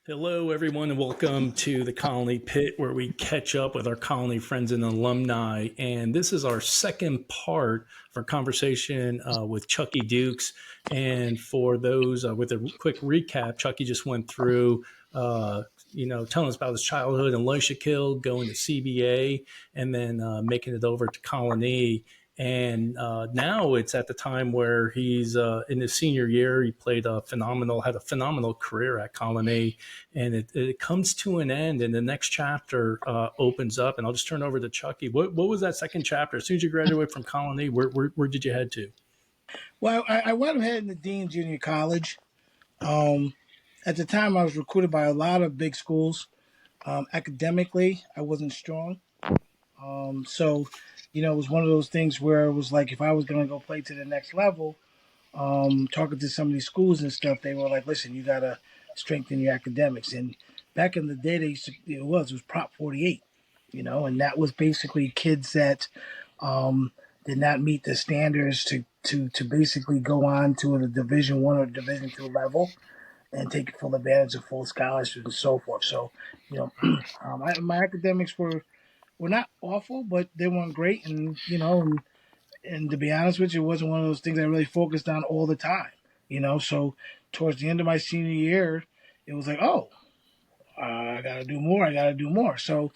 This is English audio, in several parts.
Hello, everyone, and welcome to the Colony Pit, where we catch up with our colony friends and alumni. And this is our second part of our conversation with Chucky Dukes. And for those with a quick recap, Chucky just went through, telling us about his childhood in Loishakill, going to CBA, and then making it over to Colony. And now it's at the time where he's in his senior year. He had a phenomenal career at Colony, and it comes to an end, and the next chapter opens up. And I'll just turn over to Chucky. What was that second chapter? As soon as you graduated from Colony, where did you head to? Well, I went ahead to Dean Junior College. At the time, I was recruited by a lot of big schools. Academically, I wasn't strong. So, it was one of those things where it was like if I was going to go play to the next level, talking to some of these schools and stuff, they were like, listen, you got to strengthen your academics. And back in the day, it was Prop 48, and that was basically kids that did not meet the standards to basically go on to a Division 1 or Division 2 level and take full advantage of full scholarships and so forth. So, my academics were not awful, but they weren't great, and to be honest with you, it wasn't one of those things I really focused on all the time. So towards the end of my senior year, it was like, oh, I got to do more. I got to do more. So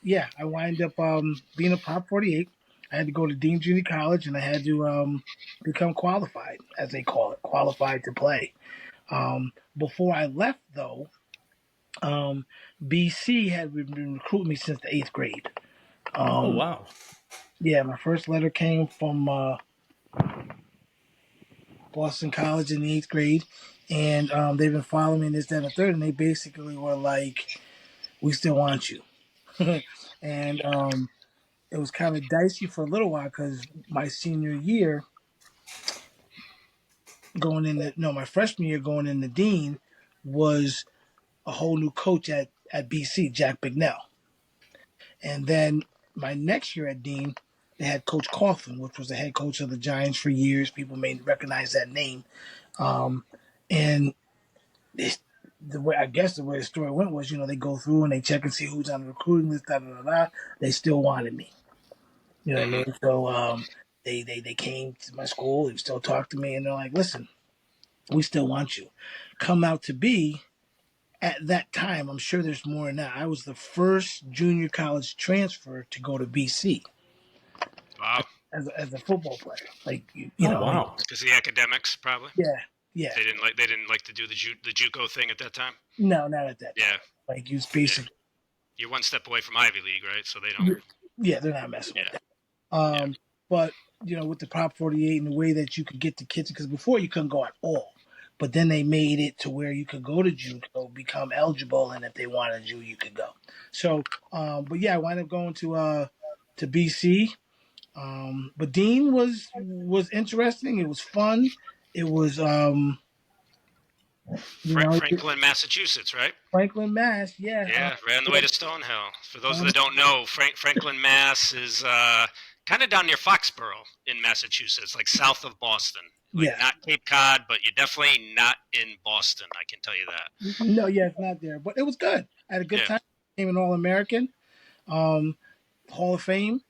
yeah, I wind up being a Prop 48. I had to go to Dean Junior College, and I had to become qualified, as they call it, qualified to play. Before I left, though, BC had been recruiting me since the eighth grade. Oh, Um, wow. yeah, my first letter came from Boston College in the eighth grade, and they've been following me in this, that, and the third, and they basically were like, "We still want you," and it was kind of dicey for a little while because my senior year, my freshman year going into Dean, was a whole new coach at BC, Jack Bignell. And then my next year at Dean, they had Coach Coughlin, which was the head coach of the Giants for years. People may recognize that name. And the way the story went was, they go through and they check and see who's on the recruiting list, da da da da. They still wanted me. You know what I Mm-hmm. mean? So they came to my school, they still talked to me, and they're like, listen, we still want you. Come out to be at that time, I'm sure there's more now. I was the first junior college transfer to go to BC Wow. as a football player. Like Oh, wow. Because the academics probably yeah, yeah. they didn't like to do the JUCO thing at that time. No, not at that time. Yeah, Like it's yeah. basic. You're one step away from Ivy League, right? So they don't. Yeah, they're not messing with Yeah, that. yeah. But with the Prop 48 and the way that you could get to kids, because before you couldn't go at all, but then they made it to where you could go to JUCO, become eligible, and if they wanted you could go. So, but yeah, I wound up going to BC. But Dean was interesting. It was fun. It was Franklin, Massachusetts, right? Franklin, Mass. Yeah. Yeah, right on the way to Stonehill. For those that don't know, Franklin, Mass is kind of down near Foxborough in Massachusetts, like south of Boston. Like Yeah. not Cape Cod, but you're definitely not in Boston. I can tell you that. No, yeah, it's not there, but it was good. I had a good Yeah. time. Became an All American, um, Hall of Fame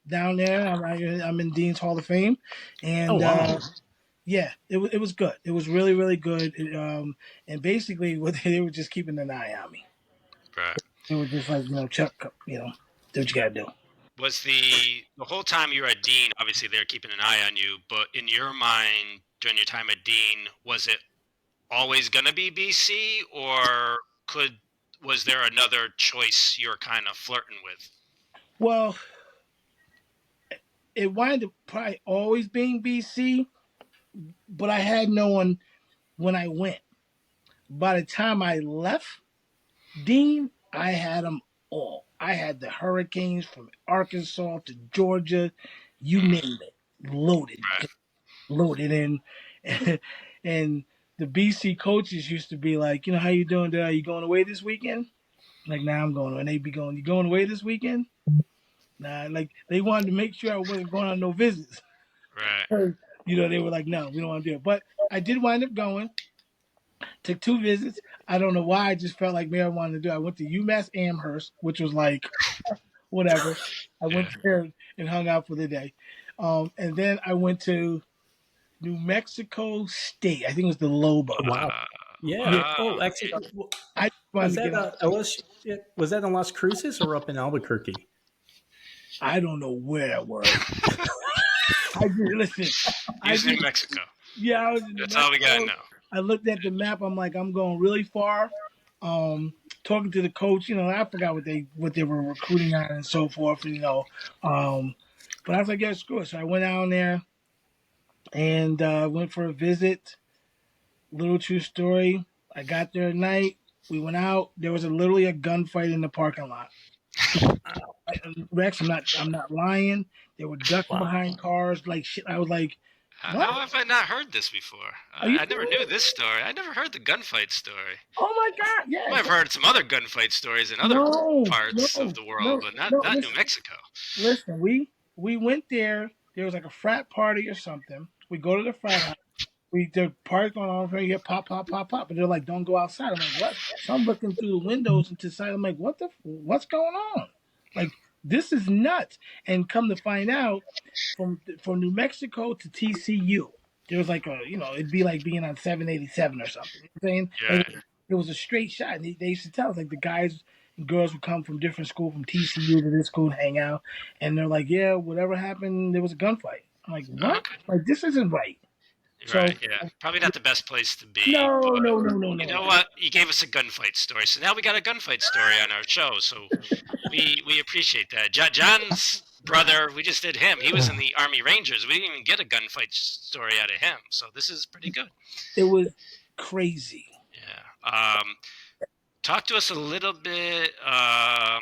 down there. I'm in Dean's Hall of Fame, Oh, and wow. yeah, it was good. It was really really good. And basically, what they were just keeping an eye on me. Right. They were just like, Chuck, do what you gotta do. Was the whole time you were at Dean, obviously they're keeping an eye on you, but in your mind during your time at Dean, was it always going to be BC, or was there another choice you were kind of flirting with? Well, it wound up probably always being BC, but I had no one when I went. By the time I left Dean, I had them all. I had the Hurricanes from Arkansas to Georgia, you Mm, name it, loaded, right. loaded in. And the BC coaches used to be like, how you doing? Are you going away this weekend? Like, nah, I'm going. And they'd be going, you going away this weekend? Nah, like they wanted to make sure I wasn't going on no visits. Right. They were like, no, we don't want to do it. But I did wind up going. Took two visits. I don't know why. I just felt like maybe I wanted to do. I went to UMass Amherst, which was like whatever. I Yeah. went there and hung out for the day, and then I went to New Mexico State. I think it was the Lobos. Wow. Yeah. Yeah, Oh, Wow. actually, I just wanted was to that get out. LSU? Yeah, was that in Las Cruces or up in Albuquerque? I don't know where it was. I just listen. I Use New just Mexico. yeah. I was in New That's all we gotta Mexico. know. I looked at the map. I'm like, I'm going really far. Talking to the coach, I forgot what they were recruiting on and so forth. But I was like, yeah, screw it. So I went down there and went for a visit. Little true story. I got there at night. We went out. There was literally a gunfight in the parking lot. Rex, I'm not lying. They were ducking Wow. behind cars like shit. I was like, what? How have I not heard this before? Are you I never knew serious? this story. I never heard the gunfight story. Oh my god, I yeah. might have heard some other gunfight stories in other No, parts of no, the world, no, but not no. not New Listen, Mexico. listen. We went there. There was like a frat party or something. We go to the frat house. The party's going on here. You pop, pop, pop, pop. But they're like, don't go outside. I'm like, what? So I'm looking through the windows into sight. I'm like, what's going on? Like, this is nuts. And come to find out, from New Mexico to TCU, there was like it'd be like being on 787 or something. You know what I'm saying? Yeah. Like, it was a straight shot. And they used to tell us, like, the guys and girls would come from different school, from TCU to this school and hang out. And they're like, yeah, whatever happened, there was a gunfight. I'm like, what? Okay. Like, this isn't right. So, Right. Yeah. Probably not the best place to be, no, but no, no, no, you no. know what? You gave us a gunfight story, so now we got a gunfight story on our show. So we appreciate that. John's brother, we just did him. He was in the Army Rangers. We didn't even get a gunfight story out of him, so this is pretty good. It was crazy. Yeah. Talk to us a little bit. I'll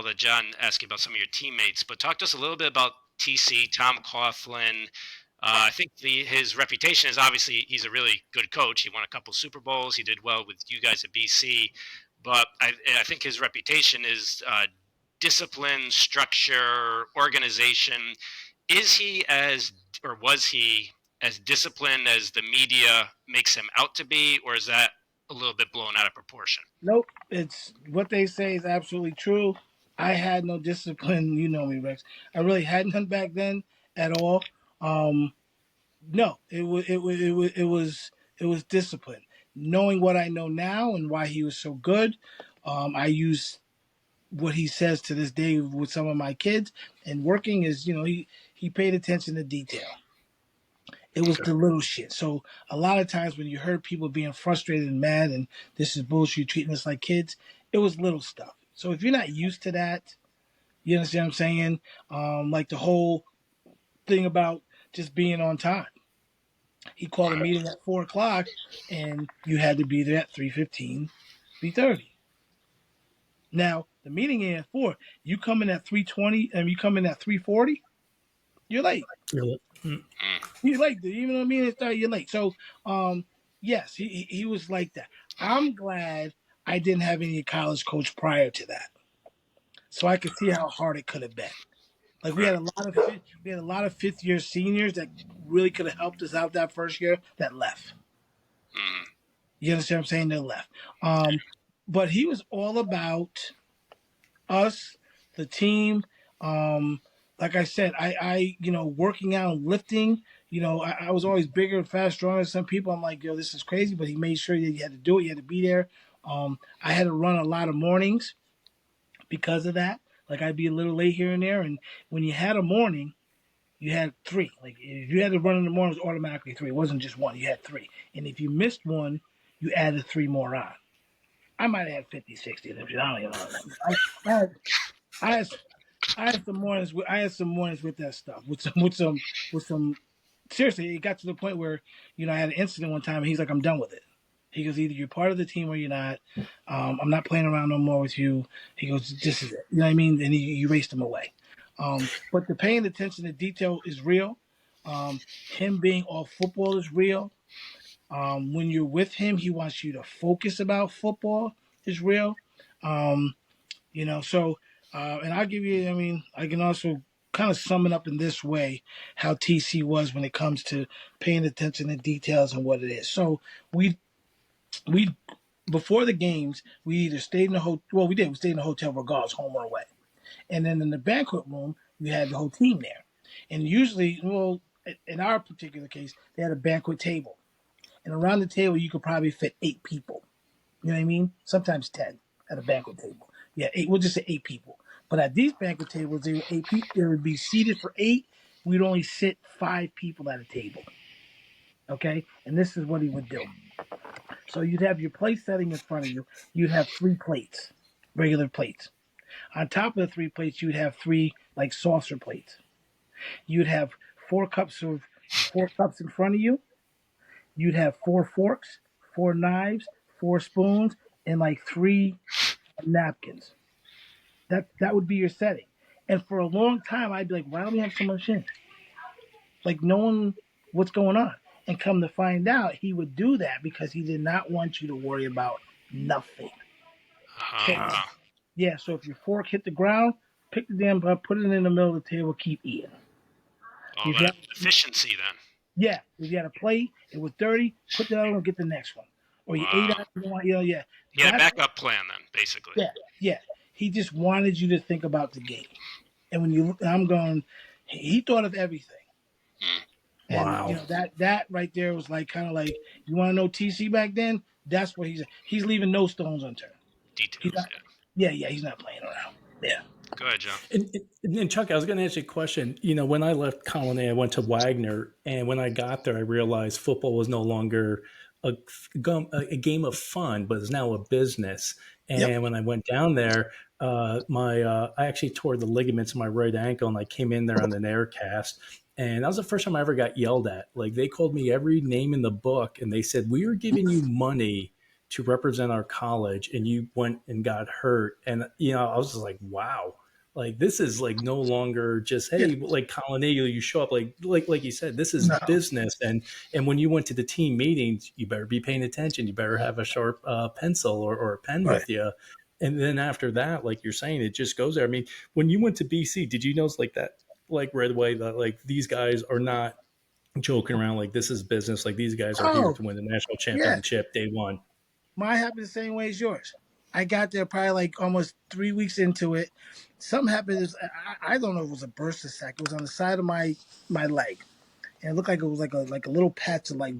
let John ask you about some of your teammates, but talk to us a little bit about TC, Tom Coughlin. I think his reputation is, obviously he's a really good coach. He won a couple Super Bowls. He did well with you guys at BC, but I think his reputation is discipline, structure, organization. Is he or was he as disciplined as the media makes him out to be, or is that a little bit blown out of proportion? Nope. It's what they say is absolutely true. I had no discipline. You know me, Rex. I really had none back then at all. Um, no, it was discipline. Knowing what I know now and why he was so good, I use what he says to this day with some of my kids. And working is, he paid attention to detail. It was the little shit. So a lot of times when you heard people being frustrated and mad and this is bullshit, you're treating us like kids, it was little stuff. So if you're not used to that, you understand what I'm saying? Like the whole thing about just being on time. He called a meeting at 4 o'clock and you had to be there at 3:15, 3:30. Now the meeting ain't at 4. You come in at 3:20 and you come in at 3:40, you're late. Really? You're late. Even though meeting started, you're late. So, yes, he was like that. I'm glad I didn't have any college coach prior to that, so I could see how hard it could have been. Like we had Right. a lot of fifth year seniors that really could have helped us out that first year that left. Mm. You understand what I'm saying? They left. But he was all about us, the team. Like I said, working out and lifting. I was always bigger and fast, stronger than some people. I'm like, yo, this is crazy. But he made sure that you had to do it. You had to be there. I had to run a lot of mornings because of that. Like I'd be a little late here and there. And when you had a morning, you had three. Like if you had to run in the morning, it was automatically three. It wasn't just one. You had three. And if you missed one, you added three more on. I might have had 50, 60 of them. I don't even know. I had I had some mornings. I had some mornings with that stuff. With some. Seriously, it got to the point where I had an incident one time, and he's like, "I'm done with it." He goes, "Either you're part of the team or you're not. I'm not playing around no more with you." He goes, "This is it." You know what I mean? And he erased him away. But the paying attention to detail is real. Him being all football is real. When you're with him, he wants you to focus about football is real. Um, and I'll give you, I can also kind of sum it up in this way how TC was when it comes to paying attention to details and what it is. So we before the games, we either stayed in the hotel. Well, we did. We stayed in the hotel regardless, home or away. And then in the banquet room, you had the whole team there. And usually, well, in our particular case, they had a banquet table. And around the table, you could probably fit 8 people. You know what I mean? Sometimes 10 at a banquet table. Yeah, eight. We'll just say 8 people. But at these banquet tables, they were 8 people. They would be seated for 8. We'd only sit 5 people at a table. Okay, and this is what he would do. So you'd have your plate setting in front of you. You'd have 3 plates, regular plates. On top of the 3 plates, you'd have 3 like saucer plates. You'd have 4 cups in front of you. You'd have 4 forks, 4 knives, 4 spoons, and like 3 napkins. That would be your setting. And for a long time, I'd be like, why do we have so much in? Like knowing what's going on. And come to find out, he would do that because he did not want you to worry about nothing. So yeah, so if your fork hit the ground, pick the damn up, put it in the middle of the table, keep eating. All that efficiency then. Yeah, if you had a plate, it was dirty, put that on and get the next one. Or you ate out, yeah. He had a backup plan then, basically. Yeah. He just wanted you to think about the game. And I'm going, he thought of everything. And Wow. That right there was like kind of like, you want to know TC back then? That's what he's leaving no stones unturned. Details, he's not playing around. Yeah. Go ahead, John. And Chuck, I was going to ask you a question. When I left Colony, I went to Wagner, and when I got there, I realized football was no longer a game of fun, but is now a business. And when I went down there, I actually tore the ligaments in my right ankle, and I came in there on an air cast. And that was the first time I ever got yelled at. Like, they called me every name in the book, and they said, "We are giving you money to represent our college, and you went and got hurt." And I was just like, wow. Like, this is like no longer just, hey, like Colony, you show up, like you said, this is business. And when you went to the team meetings, you better be paying attention. You better have a sharp pencil or a pen with you. And then after that, like you're saying, it just goes there. I mean, when you went to BC, did you notice like that, like right away, that like these guys are not joking around? Like, this is business. Like, these guys are here to win the national championship day one. Mine happened the same way as yours. I got there probably like almost 3 weeks into it. Something happened. I don't know if it was a burst of sac. It was on the side of my leg, and it looked like it was like a little patch of like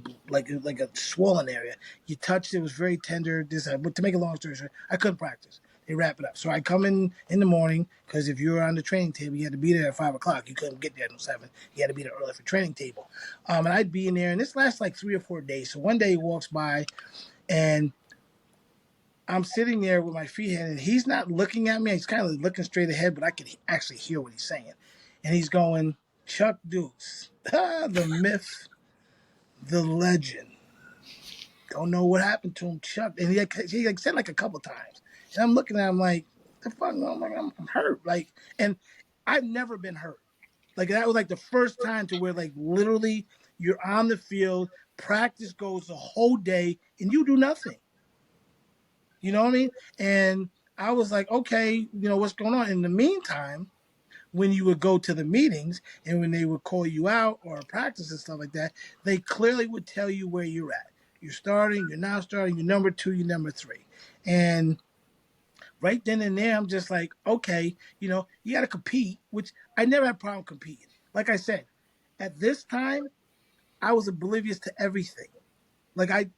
a swollen area. You touched it, was very tender. But to make a long story short, I couldn't practice. They wrap it up. So I come in the morning because if you were on the training table, you had to be there at 5:00. You couldn't get there until 7. You had to be there early for training table. And I'd be in there, and this lasts like 3 or 4 days. So one day he walks by, and I'm sitting there with my feet in, and he's not looking at me. He's kind of looking straight ahead, but I can actually hear what he's saying. And he's going, "Chuck Dukes, the myth, the legend. Don't know what happened to him, Chuck." And he said like a couple times. And I'm looking at him like, the fuck? I'm like, I'm hurt. Like, and I've never been hurt. Like, that was like the first time to where like literally you're on the field, practice goes the whole day, and you do nothing. You know what I mean? And I was like, okay, what's going on? In the meantime, when you would go to the meetings and when they would call you out or practice and stuff like that, they clearly would tell you where you're at. You're starting, you're not starting, you're number 2, you're number 3. And right then and there, I'm just like, okay, you got to compete, which I never had a problem competing. Like I said, at this time, I was oblivious to everything. It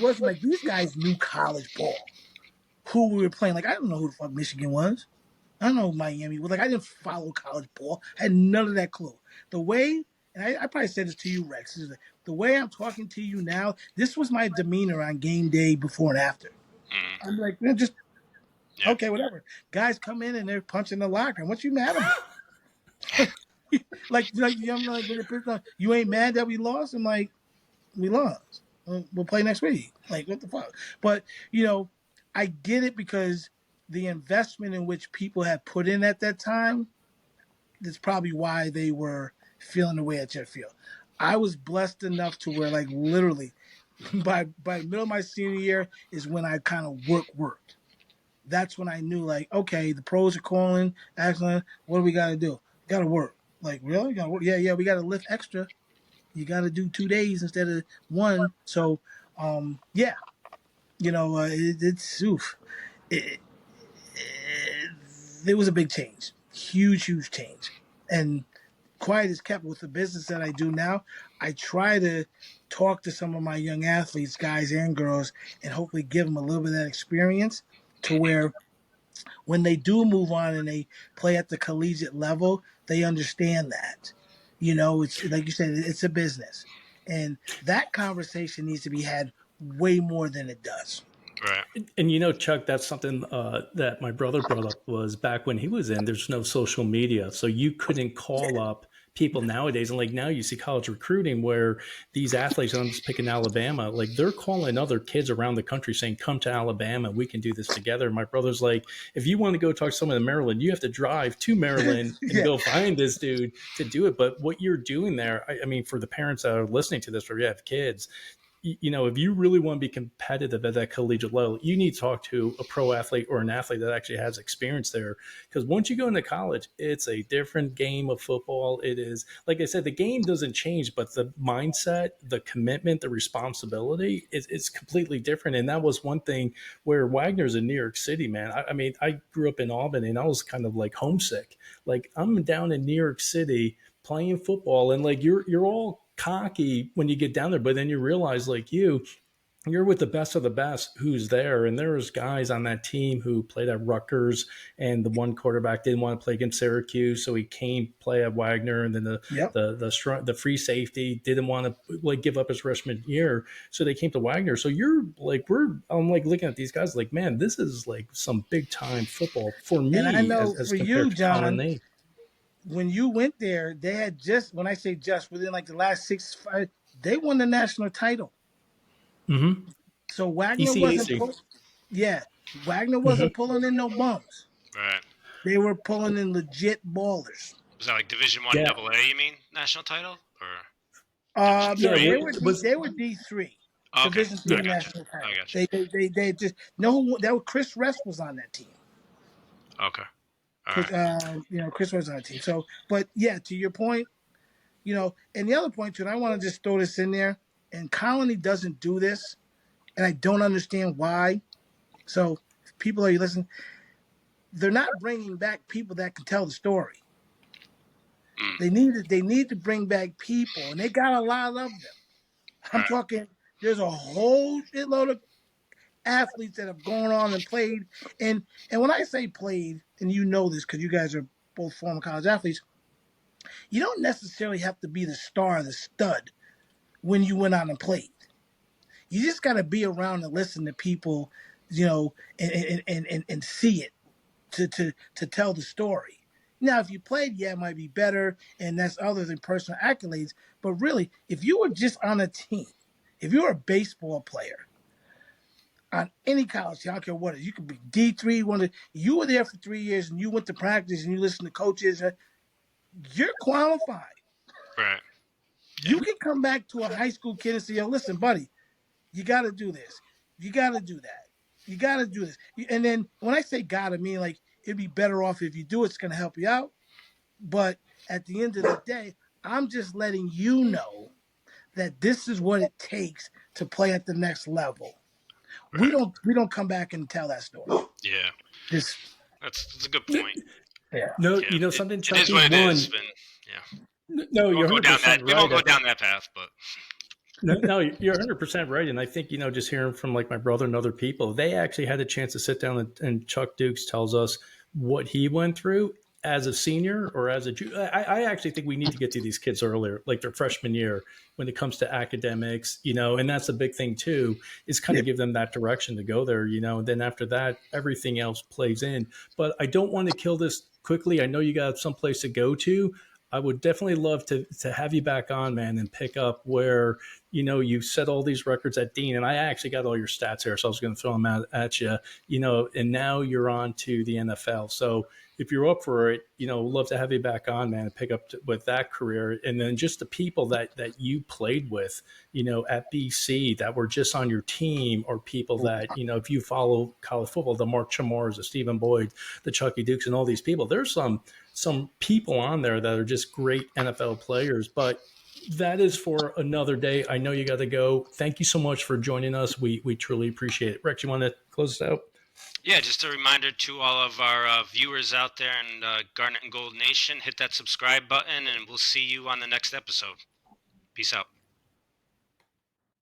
wasn't like these guys knew college ball, who we were playing. Like, I don't know who the fuck Michigan was. I don't know who Miami was. Like, I didn't follow college ball. I had none of that clue. The way, and I probably said this to you, Rex, is the way I'm talking to you now, this was my demeanor on game day before and after. I'm like, okay, whatever. Guys come in and they're punching the locker. And what you mad about? like I'm like, you ain't mad that we lost? I'm like, we lost. We'll play next week. Like, what the fuck? But, I get it because the investment in which people had put in at that time, that's probably why they were feeling the way that you feel. I was blessed enough to where, like, literally, by the middle of my senior year is when I kind of worked. That's when I knew, like, okay, the pros are calling, excellent. What do we got to do? Got to work. Like, really? Got to work? Yeah, we got to lift extra. You got to do 2 days instead of 1. So, yeah. It's oof. It, it, there was a big change, huge change, and quiet is kept with the business that I do now. I try to talk to some of my young athletes, guys and girls, and hopefully give them a little bit of that experience to where when they do move on and they play at the collegiate level, they understand that. It's like you said, it's a business. And that conversation needs to be had way more than it does. Right. And Chuck, that's something that my brother brought up was back when he was in. There's no social media, so you couldn't call up people nowadays. And like now, you see college recruiting where these athletes. I'm just picking Alabama. Like they're calling other kids around the country saying, "Come to Alabama, we can do this together." And my brother's like, "If you want to go talk to someone in Maryland, you have to drive to Maryland and Yeah. go find this dude to do it." But what you're doing there, I mean, for the parents that are listening to this, or you have kids, if you really want to be competitive at that collegiate level, you need to talk to a pro athlete or an athlete that actually has experience there. Because once you go into college, it's a different game of football. It is, like I said, the game doesn't change, but the mindset, the commitment, the responsibility is completely different. And that was one thing where Wagner's in New York City, man. I mean, I grew up in Albany and I was kind of like homesick. Like I'm down in New York City playing football, and like you're all cocky when you get down there, but then you realize like you're with the best of the best who's there. And there's guys on that team who played at Rutgers, and the one quarterback didn't want to play against Syracuse, so he came play at Wagner. And then Yep. the free safety didn't want to like give up his freshman year, so they came to Wagner. So I'm like looking at these guys like, man, this is like some big time football for And I me know as for you, compared to Colin John, Nate. when you went there, they had just, when I say just, within like the last 6 5, they won the national title. Mm-hmm. So Wagner wasn't, ECAC. yeah, Wagner Mm-hmm. wasn't pulling in no bums. Right. They were pulling in legit ballers. Was that like Division One Yeah. AA? You mean national title or Division Yeah, Three? it was. They were D3, Okay, Division Yeah. three I got you. national I title. got you. They just no, that was Chris Rest was on that team. Okay. All right. Chris was on that team. So, but yeah, to your point, and the other point too, and I want to just throw this in there. And Colony doesn't do this, and I don't understand why. So, if people are listening, they're not bringing back people that can tell the story. Mm. They need to bring back people, and they got a lot of them. I'm Right. talking. There's a whole shitload of athletes that have gone on and played, and when I say played, and you know this because you guys are both former college athletes, you don't necessarily have to be the star, the stud, when you went out and played. You just got to be around and listen to people, and see it to tell the story. Now, if you played, yeah, it might be better, and that's other than personal accolades. But really, if you were just on a team, if you're a baseball player on any college team, I don't care what it is, you could be D3, you were there for 3 years and you went to practice and you listen to coaches, you're qualified. Right. You can come back to a high school kid and say, yo, listen, buddy, you got to do this. You got to do that. You got to do this. And then when I say got to, I mean like it'd be better off if you do it. It's going to help you out. But at the end of the day, I'm just letting you know that this is what it takes to play at the next level. We Right. don't come back and tell that story. Yeah. Just That's a good point. yeah. No, Yeah. something, It is Chucky. what it One, is. And yeah, no, we you're won't go down 100% that. We won't right. go down that path. But No, you're 100% right. And I think, just hearing from like my brother and other people, they actually had a chance to sit down, and Chuck Dukes tells us what he went through as a senior or as a junior. I actually think we need to get to these kids earlier, like their freshman year when it comes to academics, and that's a big thing too, is kind Yeah. of give them that direction to go there, and then after that, everything else plays in. But I don't want to kill this quickly. I know you got someplace to go to. I would definitely love to have you back on, man, and pick up where you set all these records at Dean, and I actually got all your stats here, so I was going to throw them at you, and now you're on to the NFL. So if you're up for it, love to have you back on, man, and pick up with that career, and then just the people that you played with, at BC that were just on your team, or people that if you follow college football, the Mark Chamors, the Stephen Boyd, the Chucky Dukes, and all these people. There's some people on there that are just great NFL players, but that is for another day. I know you got to go. Thank you so much for joining us. We truly appreciate it. Rex, you want to close us out? Yeah, just a reminder to all of our viewers out there in Garnet and Gold Nation, hit that subscribe button, and we'll see you on the next episode. Peace out.